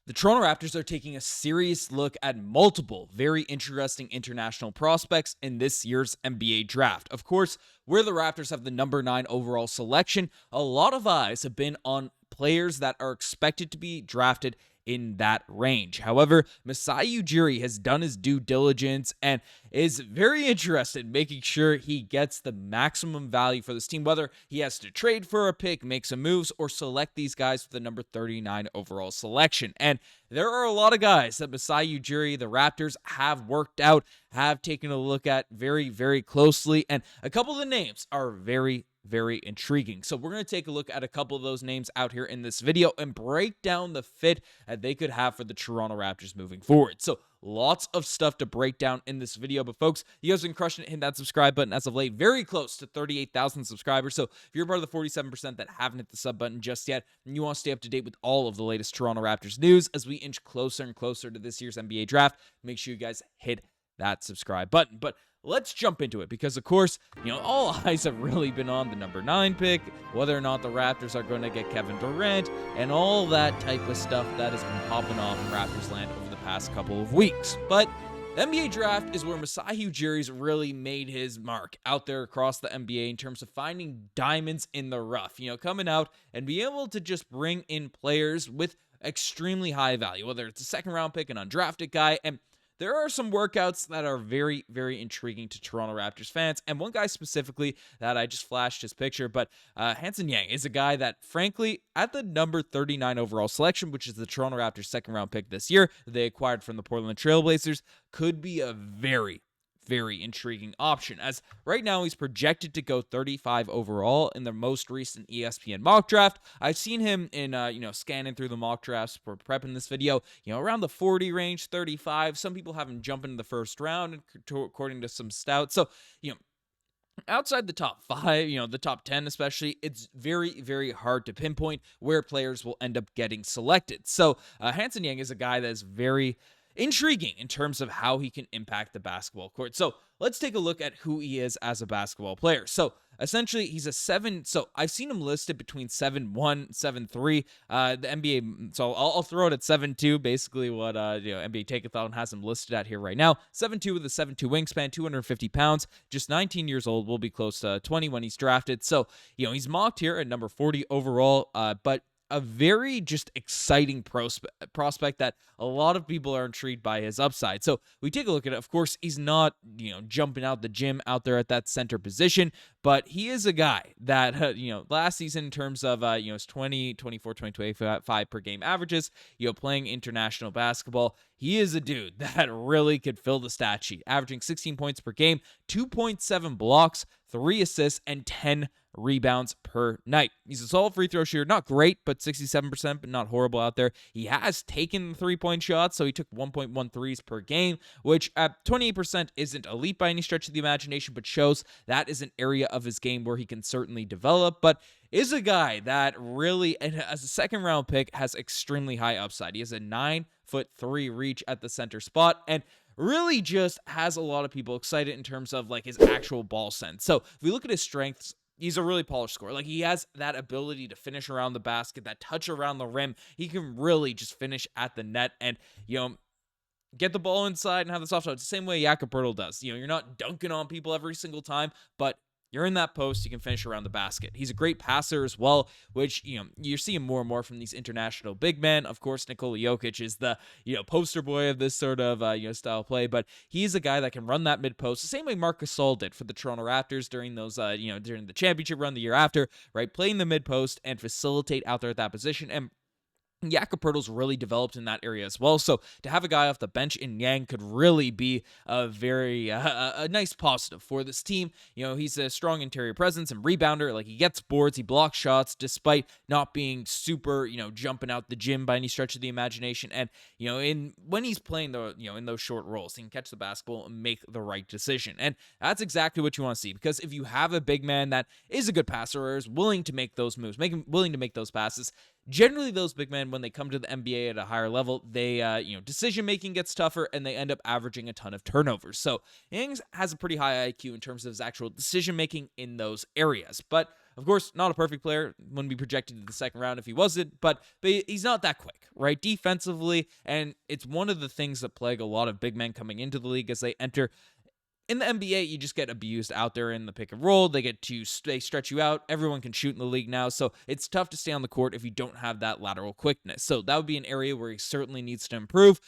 The Toronto Raptors are taking a serious look at multiple very interesting international prospects in this year's NBA draft. Of course, where the Raptors have the number 9 overall selection, a lot of eyes have been on players that are expected to be drafted in that range. However, Masai Ujiri has done his due diligence and is very interested in making sure he gets the maximum value for this team, whether he has to trade for a pick, make some moves, or select these guys with the number 39 overall selection. And there are a lot of guys that Masai Ujiri, the Raptors, have worked out, have taken a look at very, very closely, and a couple of the names are very intriguing. So we're going to take a look at a couple of those names out here in this video and break down the fit that they could have for the Toronto Raptors moving forward. So lots of stuff to break down in this video, but folks, you guys have been crushing it. Hit that subscribe button as of late, very close to 38,000 subscribers. So if you're part of the 47% that haven't hit the sub button just yet, and you want to stay up to date with all of the latest Toronto Raptors news as we inch closer and closer to this year's NBA draft, make sure you guys hit that subscribe button. But let's jump into it because, of course, all eyes have really been on the number 9 pick, whether or not the Raptors are going to get Kevin Durant, and all that type of stuff that has been popping off in Raptors land over the past couple of weeks. But the NBA draft is where Masai Ujiri's really made his mark out there across the NBA in terms of finding diamonds in the rough, coming out and be able to just bring in players with extremely high value, whether it's a second round pick, an undrafted guy, and there are some workouts that are very intriguing to Toronto Raptors fans, and one guy specifically that I just flashed his picture, but Hansen Yang is a guy that, frankly, at the number 39 overall selection, which is the Toronto Raptors second round pick this year that they acquired from the Portland Trail Blazers, could be a very intriguing option, as right now he's projected to go 35 overall in the most recent ESPN mock draft. I've seen him in scanning through the mock drafts for prepping this video, around the 40 range, 35. Some people have him jump into the first round according to some stouts. So outside the top 5, the top 10 especially, it's very hard to pinpoint where players will end up getting selected. So Hansen Yang is a guy that is very intriguing in terms of how he can impact the basketball court. So let's take a look at who he is as a basketball player. So essentially, he's a 7. So I've seen him listed between 7'1", 7'3". The NBA. So I'll throw it at 7'2". Basically, what NBA Takeathon has him listed at here right now. 7'2" with a 7'2" wingspan, 250 pounds, just 19 years old. Will be close to 20 when he's drafted. So he's mocked here at number 40 overall. But a very just exciting prospect that a lot of people are intrigued by his upside. So we take a look at it. Of course, he's not, jumping out the gym out there at that center position, but he is a guy that, last season in terms of, his 20, 24, 20, 25 per game averages, playing international basketball, he is a dude that really could fill the stat sheet, averaging 16 points per game, 2.7 blocks, 3 assists, and 10 rebounds per night. He's a solid free throw shooter. Not great, but 67%, but not horrible out there. He has taken 3-point shots, so he took 1.1 threes per game, which at 28% isn't elite by any stretch of the imagination, but shows that is an area of his game where he can certainly develop, but is a guy that really, as a second round pick, has extremely high upside. He has a 9'3" reach at the center spot, and really just has a lot of people excited in terms of like his actual ball sense. So if we look at his strengths, he's a really polished scorer. Like, he has that ability to finish around the basket, that touch around the rim. He can really just finish at the net and, get the ball inside and have the soft shot. It's the same way Jakob Poeltl does. You're not dunking on people every single time, but you're in that post, you can finish around the basket. He's a great passer as well, which, you're seeing more and more from these international big men. Of course, Nikola Jokic is the, poster boy of this sort of, style of play, but he's a guy that can run that mid post the same way Marc Gasol did for the Toronto Raptors during those, during the championship run the year after, right? Playing the mid post and facilitate out there at that position. And Jakob Poeltl's really developed in that area as well. So to have a guy off the bench in Yang could really be a very a nice positive for this team. He's a strong interior presence and rebounder. Like, he gets boards, he blocks shots despite not being super, jumping out the gym by any stretch of the imagination. And, when he's playing in those short rolls, he can catch the basketball and make the right decision. And that's exactly what you want to see, because if you have a big man that is a good passer or is willing to make those moves, willing to make those passes, generally those big men, when they come to the NBA at a higher level, they, decision making gets tougher and they end up averaging a ton of turnovers. So Yang has a pretty high IQ in terms of his actual decision making in those areas. But Of course, not a perfect player, wouldn't be projected to the second round if he wasn't, but he's not that quick, right? Defensively, and it's one of the things that plague a lot of big men coming into the league as they enter. In the NBA, you just get abused out there in the pick and roll. They stretch you out. Everyone can shoot in the league now, so it's tough to stay on the court if you don't have that lateral quickness. So that would be an area where he certainly needs to improve.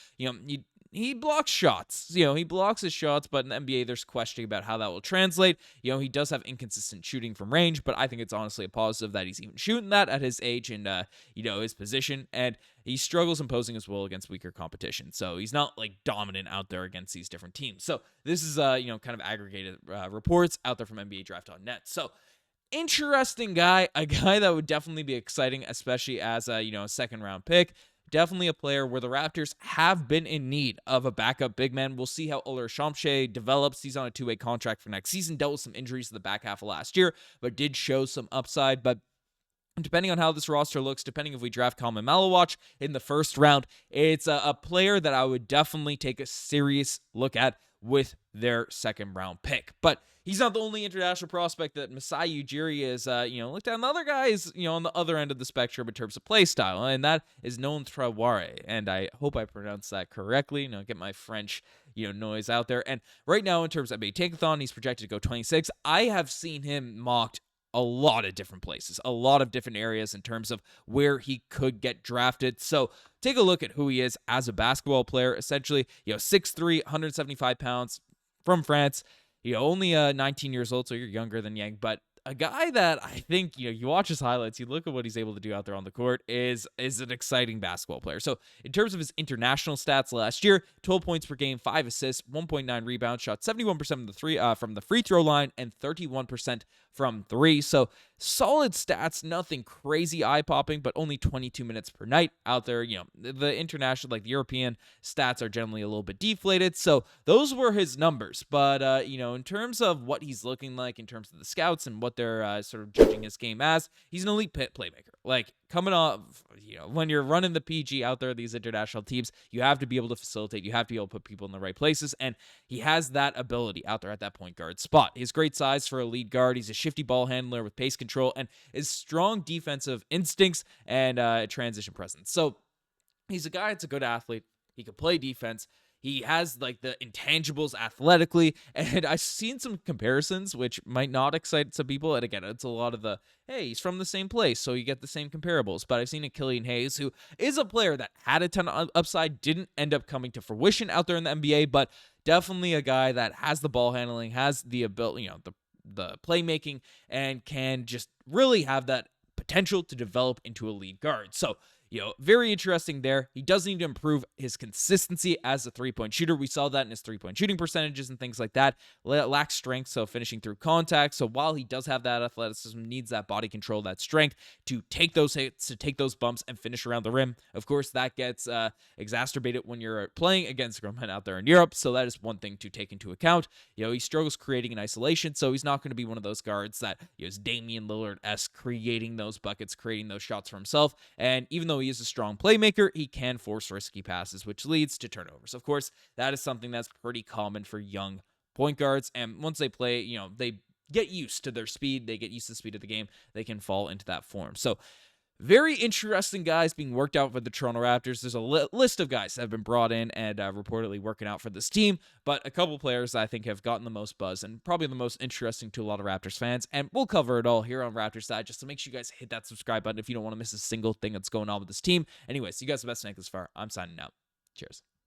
He blocks shots. He blocks his shots, but in the NBA, there's questioning about how that will translate. He does have inconsistent shooting from range, but I think it's honestly a positive that he's even shooting that at his age and, his position. And he struggles imposing his will against weaker competition. So he's not like dominant out there against these different teams. So this is, kind of aggregated reports out there from NBA Draft.net. So interesting guy, a guy that would definitely be exciting, especially as a second round pick. Definitely a player where the Raptors have been in need of a backup big man. We'll see how Oler Shamshe develops. He's on a two-way contract for next season. Dealt with some injuries in the back half of last year, but did show some upside. But depending on how this roster looks, depending if we draft Kalman Malawach in the first round, it's a player that I would definitely take a serious look at with their second round pick. But he's not the only international prospect that Masai Ujiri is, looked at. Another guy is, on the other end of the spectrum in terms of play style, and that is Non Traoré. And I hope I pronounced that correctly. Get my French, noise out there. And right now, in terms of NBA Tankathon, he's projected to go 26. I have seen him mocked a lot of different places, a lot of different areas in terms of where he could get drafted. So take a look at who he is as a basketball player. Essentially, 6'3", 175 pounds, from France. Only 19 years old, so you're younger than Yang, but a guy that I think, you watch his highlights, you look at what he's able to do out there on the court, is an exciting basketball player. So in terms of his international stats last year, 12 points per game, 5 assists, 1.9 rebounds, shot 71% from the free throw line, and 31% from three. So solid stats, nothing crazy eye-popping, but only 22 minutes per night out there. The international, the European stats are generally a little bit deflated. So those were his numbers. But, in terms of what he's looking like, in terms of the scouts and what they're sort of judging his game as, he's an elite playmaker. Coming off, when you're running the PG out there, these international teams, you have to be able to facilitate. You have to be able to put people in the right places. And he has that ability out there at that point guard spot. He has great size for a lead guard. He's a shifty ball handler with pace control and his strong defensive instincts and transition presence. So he's a guy that's a good athlete. He can play defense. He has the intangibles athletically, and I've seen some comparisons which might not excite some people. And again, it's a lot of hey, he's from the same place, so you get the same comparables. But I've seen a Killian Hayes, who is a player that had a ton of upside, didn't end up coming to fruition out there in the NBA, but definitely a guy that has the ball handling, has the ability, the playmaking, and can just really have that potential to develop into a lead guard. So, very interesting there. He does need to improve his consistency as a three-point shooter. We saw that in his three-point shooting percentages and things like that. Lacks strength, so finishing through contact. So while he does have that athleticism, needs that body control, that strength to take those hits, to take those bumps and finish around the rim. Of course, that gets exacerbated when you're playing against grown men out there in Europe. So that is one thing to take into account. He struggles creating in isolation, so he's not going to be one of those guards that is Damian Lillard-esque, creating those buckets, creating those shots for himself. And even though he is a strong playmaker, he can force risky passes, which leads to turnovers. Of course, that is something that's pretty common for young point guards. And once they play, they get used to their speed, they get used to the speed of the game, they can fall into that form. So very interesting guys being worked out for the Toronto Raptors. There's a list of guys that have been brought in and reportedly working out for this team, but a couple players I think have gotten the most buzz and probably the most interesting to a lot of Raptors fans. And we'll cover it all here on Raptors Side, just to make sure you guys hit that subscribe button if you don't want to miss a single thing that's going on with this team. Anyways, you guys have the best night this far. I'm signing out. Cheers.